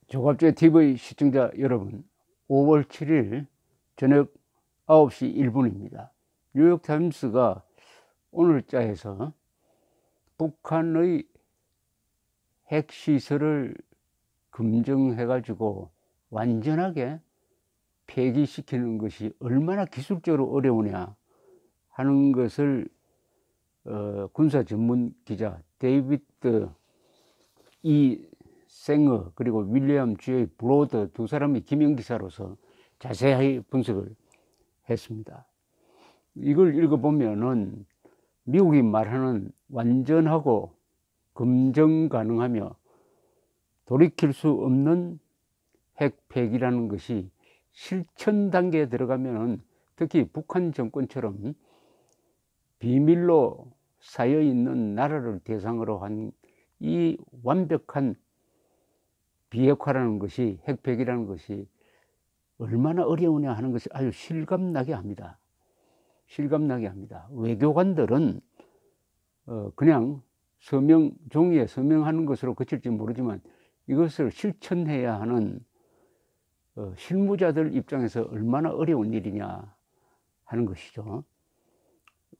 조갑제 TV 시청자 여러분, 5월 7일 저녁 9시 1분입니다. 뉴욕타임스가 오늘자에서 북한의 핵시설을 검증해가지고 완전하게 폐기시키는 것이 얼마나 기술적으로 어려우냐 하는 것을 군사 전문 기자 데이비드 이 생어 그리고 윌리엄 J 브로더 두 사람이 기명기사로서 자세히 분석을 했습니다. 이걸 읽어보면은 미국이 말하는 완전하고 검증 가능하며 돌이킬 수 없는 핵폐기라는 것이 실천 단계에 들어가면은 특히 북한 정권처럼 비밀로 쌓여 있는 나라를 대상으로 한 이 완벽한 비핵화라는 것이, 핵폐기라는 것이 얼마나 어려우냐 하는 것을 아주 실감나게 합니다. 실감나게 합니다. 외교관들은 그냥 종이에 서명하는 것으로 그칠지 모르지만 이것을 실천해야 하는 실무자들 입장에서 얼마나 어려운 일이냐 하는 것이죠.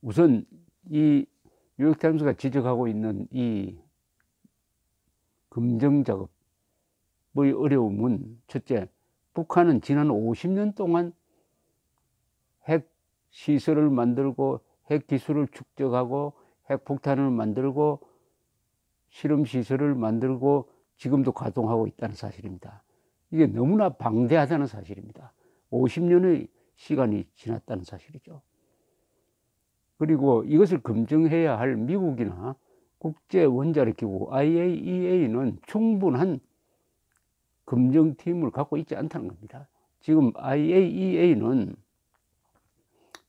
우선 이 뉴욕타임스가 지적하고 있는 이 검증 작업의 어려움은, 첫째, 북한은 지난 50년 동안 핵 시설을 만들고 핵 기술을 축적하고 핵폭탄을 만들고 실험 시설을 만들고 지금도 가동하고 있다는 사실입니다. 이게 너무나 방대하다는 사실입니다. 50년의 시간이 지났다는 사실이죠. 그리고 이것을 검증해야 할 미국이나 국제원자력기구 IAEA는 충분한 검증팀을 갖고 있지 않다는 겁니다. 지금 IAEA는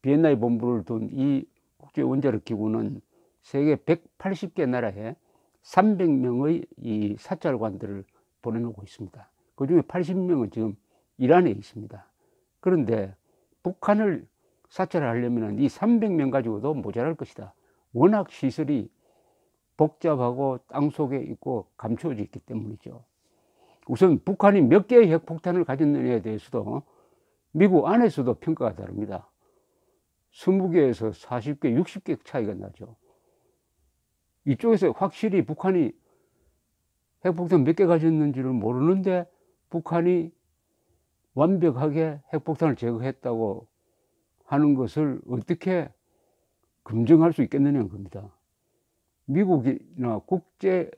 비엔나에 본부를 둔 이 국제원자력기구는 세계 180개 나라에 300명의 이 사찰관들을 보내놓고 있습니다. 그 중에 80명은 지금 이란에 있습니다. 그런데 북한을 사찰하려면 이 300명 가지고도 모자랄 것이다. 워낙 시설이 복잡하고 땅속에 있고 감추어져 있기 때문이죠. 우선 북한이 몇 개의 핵폭탄을 가졌느냐에 대해서도 미국 안에서도 평가가 다릅니다. 20개에서 40개, 60개 차이가 나죠. 이쪽에서 확실히 북한이 핵폭탄 몇 개 가졌는지를 모르는데 북한이 완벽하게 핵폭탄을 제거했다고 하는 것을 어떻게 검증할 수 있겠느냐는 겁니다. 미국이나 국제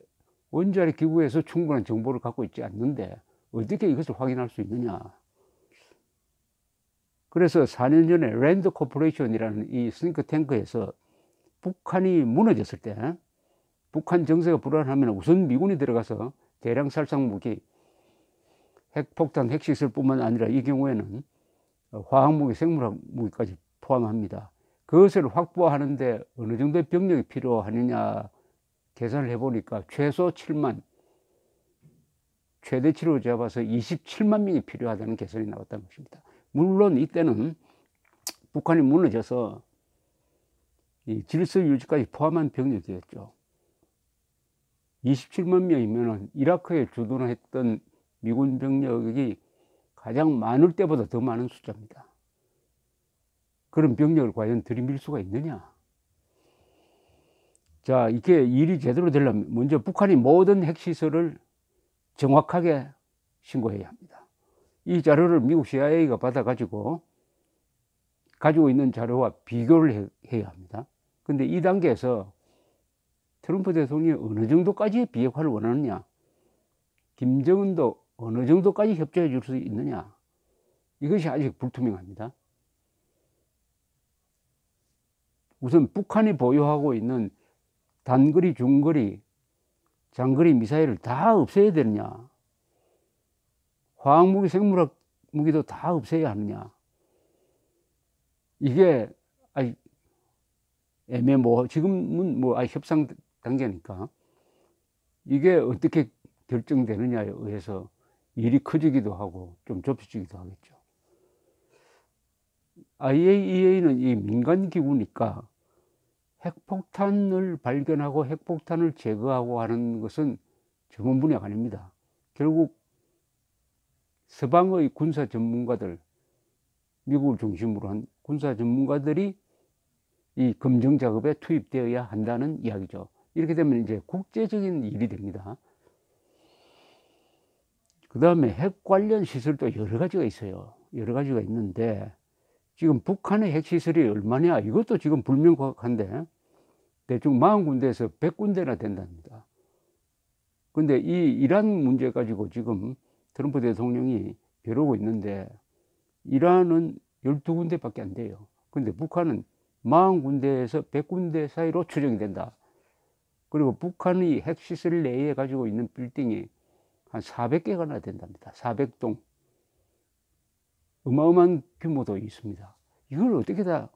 원자력 기구에서 충분한 정보를 갖고 있지 않는데 어떻게 이것을 확인할 수 있느냐. 그래서 4년 전에 랜드 코퍼레이션이라는 이 싱크탱크에서 북한이 무너졌을 때, 북한 정세가 불안하면 우선 미군이 들어가서 대량 살상 무기, 핵폭탄, 핵시설뿐만 아니라 이 경우에는 화학무기, 생물학 무기까지 포함합니다. 그것을 확보하는데 어느 정도의 병력이 필요하느냐 계산을 해보니까 최소 7만, 최대치로 잡아서 27만 명이 필요하다는 계산이 나왔다는 것입니다. 물론 이때는 북한이 무너져서 이 질서 유지까지 포함한 병력이었죠. 27만 명이면 이라크에 주둔했던 미군 병력이 가장 많을 때보다 더 많은 숫자입니다. 그런 병력을 과연 들이밀 수가 있느냐? 자, 이게 일이 제대로 되려면 먼저 북한이 모든 핵시설을 정확하게 신고해야 합니다. 이 자료를 미국 CIA가 받아가지고 가지고 있는 자료와 비교를 해야 합니다. 근데 이 단계에서 트럼프 대통령이 어느 정도까지 비핵화를 원하느냐, 김정은도 어느 정도까지 협조해 줄 수 있느냐, 이것이 아직 불투명합니다. 우선 북한이 보유하고 있는 단거리, 중거리, 장거리 미사일을 다 없애야 되느냐, 화학무기, 생물학 무기도 다 없애야 하느냐, 이게 아직 애매모호, 지금은 아직 협상 단계니까 이게 어떻게 결정되느냐에 의해서 일이 커지기도 하고 좀 좁혀지기도 하겠죠. IAEA는 이 민간기구니까 핵폭탄을 발견하고 핵폭탄을 제거하고 하는 것은 전문 분야가 아닙니다. 결국 서방의 군사 전문가들, 미국을 중심으로 한 군사 전문가들이 이 검증 작업에 투입되어야 한다는 이야기죠. 이렇게 되면 이제 국제적인 일이 됩니다. 그 다음에 핵 관련 시설도 여러 가지가 있어요. 여러 가지가 있는데 지금 북한의 핵시설이 얼마냐, 이것도 지금 불명확한데 대충 40군데에서 100군데나 된답니다. 근데 이 이란 문제 가지고 지금 트럼프 대통령이 벼르고 있는데 이란은 12군데밖에 안 돼요. 근데 북한은 40군데에서 100군데 사이로 추정이 된다. 그리고 북한이 핵시설 내에 가지고 있는 빌딩이 한 400개가나 된답니다. 400동. 어마어마한 규모도 있습니다. 이걸 어떻게 다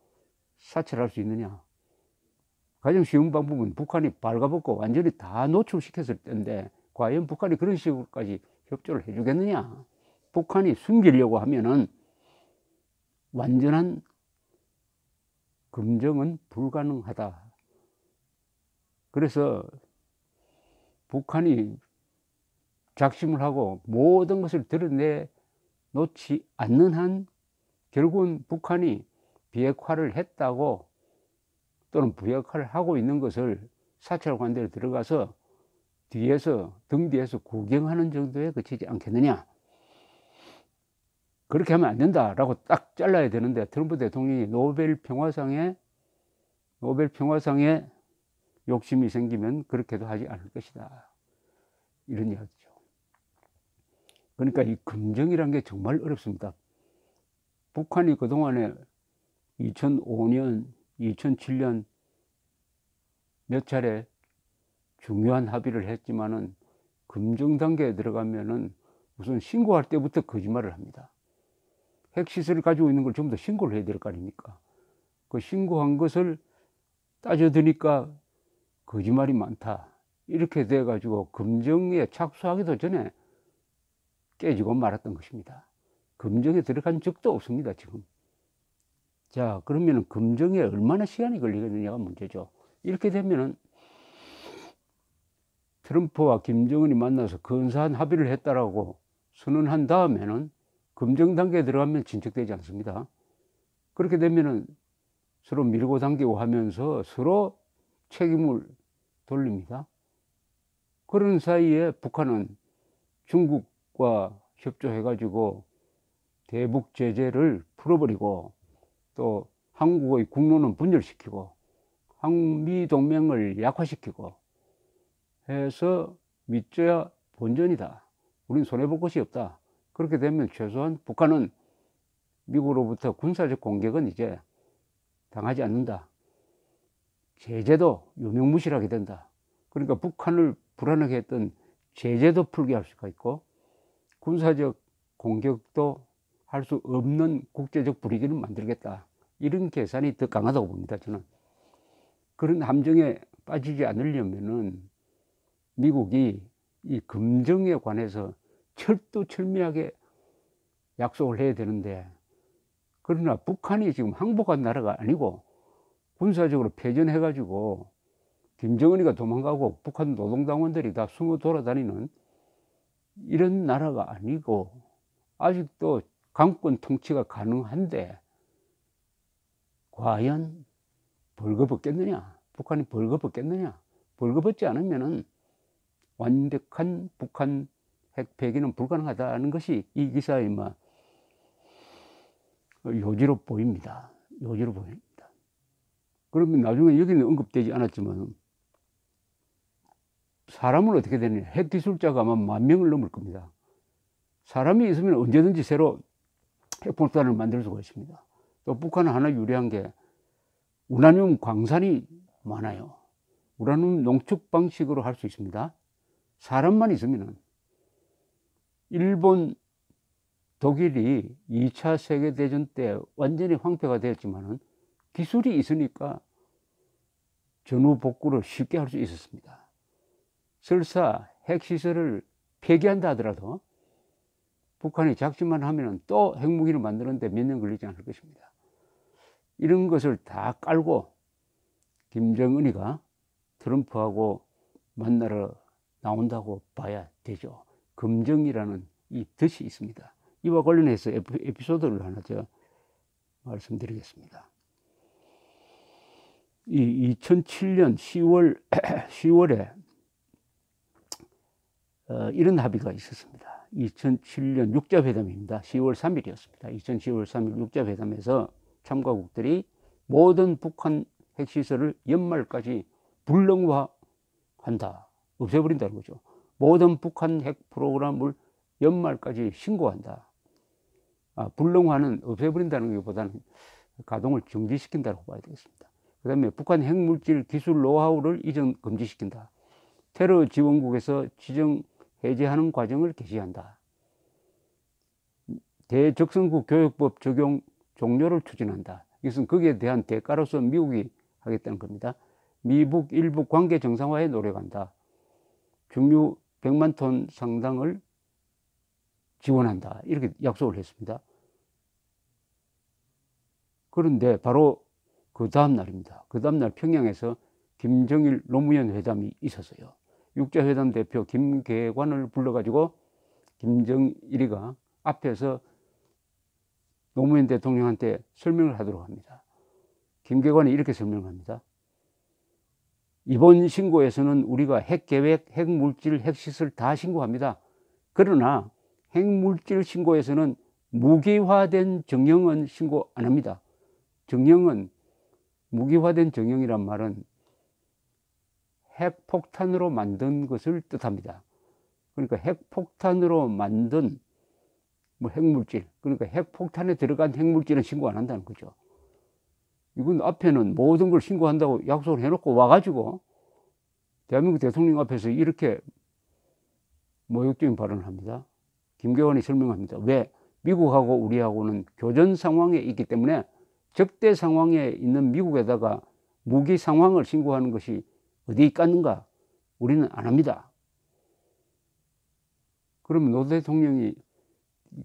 사찰할 수 있느냐? 가장 쉬운 방법은 북한이 발가벗고 완전히 다 노출시켰을 텐데 과연 북한이 그런 식으로까지 협조를 해주겠느냐? 북한이 숨기려고 하면은 완전한 검증은 불가능하다. 그래서 북한이 작심을 하고 모든 것을 드러내 놓지 않는 한 결국은 북한이 비핵화를 했다고 또는 비핵화를 하고 있는 것을 사찰관대로 들어가서 뒤에서 등 뒤에서 구경하는 정도에 그치지 않겠느냐. 그렇게 하면 안 된다라고 딱 잘라야 되는데 트럼프 대통령이 노벨 평화상에 욕심이 생기면 그렇게도 하지 않을 것이다, 이런 이야기죠. 그러니까 이 검증이란 게 정말 어렵습니다. 북한이 그동안에 2005년, 2007년 몇 차례 중요한 합의를 했지만은 검증 단계에 들어가면은 우선 신고할 때부터 거짓말을 합니다. 핵시설을 가지고 있는 걸 전부 다 신고를 해야 될 거 아닙니까? 그 신고한 것을 따져드니까 거짓말이 많다. 이렇게 돼가지고 검증에 착수하기도 전에 깨지고 말았던 것입니다. 검증에 들어간 적도 없습니다, 지금. 자, 그러면 검증에 얼마나 시간이 걸리겠느냐가 문제죠. 이렇게 되면은 트럼프와 김정은이 만나서 근사한 합의를 했다라고 선언한 다음에는 검증 단계에 들어가면 진척되지 않습니다. 그렇게 되면은 서로 밀고 당기고 하면서 서로 책임을 돌립니다. 그런 사이에 북한은 중국과 협조해가지고 대북 제재를 풀어버리고 또 한국의 국론은 분열시키고 한미 동맹을 약화시키고 해서 믿져야 본전이다. 우린 손해볼 것이 없다. 그렇게 되면 최소한 북한은 미국으로부터 군사적 공격은 이제 당하지 않는다. 제재도 유명무실하게 된다. 그러니까 북한을 불안하게 했던 제재도 풀게 할 수가 있고 군사적 공격도 할 수 없는 국제적 분위기를 만들겠다. 이런 계산이 더 강하다고 봅니다, 저는. 그런 함정에 빠지지 않으려면은 미국이 이 검증에 관해서 철두철미하게 약속을 해야 되는데, 그러나 북한이 지금 항복한 나라가 아니고 군사적으로 패전해가지고 김정은이가 도망가고 북한 노동당원들이 다 숨어 돌아다니는 이런 나라가 아니고 아직도 강권 통치가 가능한데 과연 벌거벗겠느냐? 북한이 벌거벗겠느냐? 벌거벗지 않으면은 완벽한 북한 핵 폐기는 불가능하다는 것이 이 기사의 요지로 보입니다. 요지로 보입니다. 그러면 나중에 여기는 언급되지 않았지만 사람은 어떻게 되느냐? 핵 기술자가 아마 10,000명을 넘을 겁니다. 사람이 있으면 언제든지 새로 핵폭탄을 만들 수가 있습니다. 또 북한은 하나 유리한 게 우라늄 광산이 많아요. 우라늄 농축 방식으로 할 수 있습니다. 사람만 있으면은. 일본, 독일이 2차 세계대전 때 완전히 황폐가 되었지만은 기술이 있으니까 전후 복구를 쉽게 할 수 있었습니다. 설사 핵시설을 폐기한다 하더라도 북한이 작심만 하면 또 핵무기를 만드는데 몇 년 걸리지 않을 것입니다. 이런 것을 다 깔고 김정은이가 트럼프하고 만나러 나온다고 봐야 되죠. 검증이라는 이 덫이 있습니다. 이와 관련해서 에피소드를 하나 제가 말씀드리겠습니다. 이 2007년 10월에 이런 합의가 있었습니다. 2007년 육자회담입니다. 10월 3일이었습니다. 2010월 3일 육자회담에서 참가국들이 모든 북한 핵시설을 연말까지 불능화한다. 없애버린다는 거죠. 모든 북한 핵 프로그램을 연말까지 신고한다. 불능화는 없애버린다는 것보다는 가동을 정지시킨다고 봐야 되겠습니다. 그 다음에 북한 핵물질 기술 노하우를 이전 금지시킨다. 테러 지원국에서 지정 해제하는 과정을 개시한다. 대적성국 교육법 적용 종료를 추진한다. 이것은 거기에 대한 대가로서 미국이 하겠다는 겁니다. 미북 일북 관계 정상화에 노력한다. 중유 100만 톤 상당을 지원한다. 이렇게 약속을 했습니다. 그런데 바로 그 다음 날입니다. 그 다음 날 평양에서 김정일 노무현 회담이 있었어요. 육자회담 대표 김계관을 불러가지고 김정일이가 앞에서 노무현 대통령한테 설명을 하도록 합니다. 김계관이 이렇게 설명합니다. 이번 신고에서는 우리가 핵계획, 핵물질, 핵시설 다 신고합니다. 그러나 핵물질 신고에서는 무기화된 정형은 신고 안 합니다. 정형은, 무기화된 정형이란 말은 핵폭탄으로 만든 것을 뜻합니다. 그러니까 핵폭탄으로 만든 핵물질, 그러니까 핵폭탄에 들어간 핵물질은 신고 안 한다는 거죠. 이건 앞에는 모든 걸 신고한다고 약속을 해놓고 와가지고 대한민국 대통령 앞에서 이렇게 모욕적인 발언을 합니다. 김계관이 설명합니다. 왜? 미국하고 우리하고는 교전 상황에 있기 때문에 적대 상황에 있는 미국에다가 무기 상황을 신고하는 것이 어디 있겠는가? 우리는 안 합니다. 그러면 노 대통령이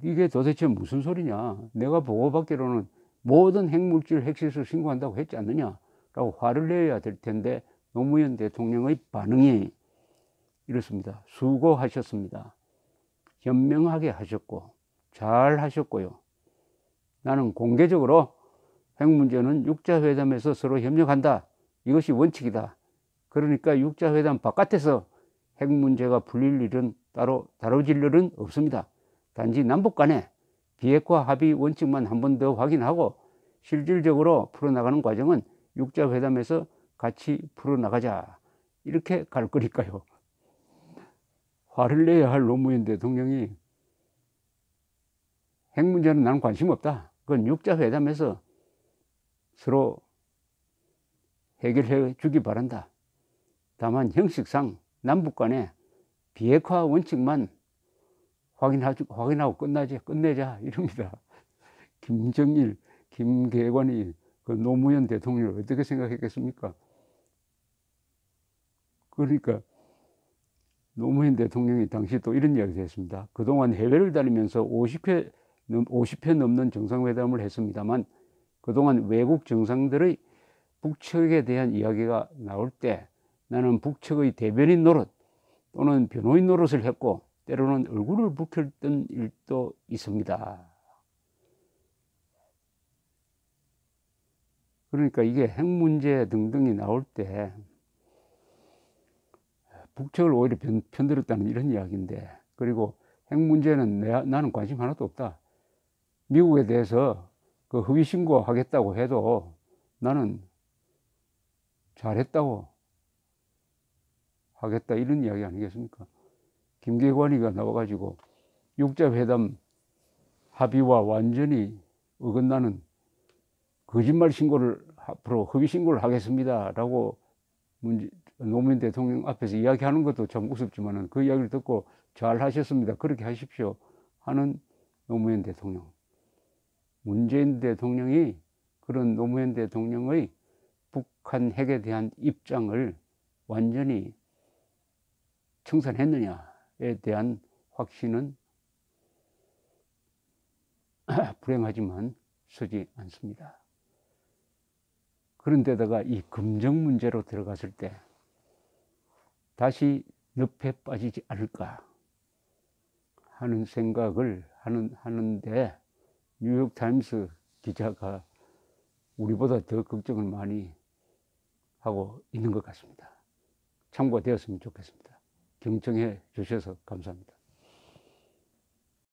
이게 도대체 무슨 소리냐? 내가 보고받기로는 모든 핵물질, 핵시설 신고한다고 했지 않느냐? 라고 화를 내야 될 텐데 노무현 대통령의 반응이 이렇습니다. 수고하셨습니다. 현명하게 하셨고 잘 하셨고요. 나는 공개적으로 핵 문제는 육자회담에서 서로 협력한다. 이것이 원칙이다. 그러니까 육자회담 바깥에서 핵 문제가 풀릴 일은 따로 다뤄질 일은 없습니다. 단지 남북 간에 비핵화 합의 원칙만 한 번 더 확인하고 실질적으로 풀어나가는 과정은 육자회담에서 같이 풀어나가자. 이렇게 갈 거니까요. 화를 내야 할 노무현 대통령이 핵 문제는 나는 관심 없다. 그건 육자회담에서 서로 해결해 주기 바란다. 다만 형식상 남북 간에 비핵화 원칙만 확인하고 끝내자 이럽니다. 김정일, 김계관이 그 노무현 대통령을 어떻게 생각했겠습니까? 그러니까 노무현 대통령이 당시 또 이런 이야기를 했습니다. 그동안 해외를 다니면서 50회 넘는 정상회담을 했습니다만 그동안 외국 정상들의 북측에 대한 이야기가 나올 때 나는 북측의 대변인 노릇 또는 변호인 노릇을 했고 때로는 얼굴을 붉혔던 일도 있습니다. 그러니까 이게 핵 문제 등등이 나올 때 북측을 오히려 편들었다는 이런 이야기인데, 그리고 핵 문제는 나는 관심 하나도 없다. 미국에 대해서 그 허위 신고하겠다고 해도 나는 잘했다고 하겠다 이런 이야기 아니겠습니까? 김계관이가 나와가지고 육자회담 합의와 완전히 어긋나는 거짓말 신고를 앞으로 허위 신고를 하겠습니다 라고 노무현 대통령 앞에서 이야기하는 것도 참 우습지만 그 이야기를 듣고 잘 하셨습니다, 그렇게 하십시오 하는 노무현 대통령. 문재인 대통령이 그런 노무현 대통령의 북한 핵에 대한 입장을 완전히 청산했느냐에 대한 확신은 불행하지만 서지 않습니다. 그런데다가 이 금정 문제로 들어갔을 때 다시 늪에 빠지지 않을까 하는 생각을 하는데 뉴욕타임스 기자가 우리보다 더 걱정을 많이 하고 있는 것 같습니다. 참고되었으면 좋겠습니다. 경청해 주셔서 감사합니다.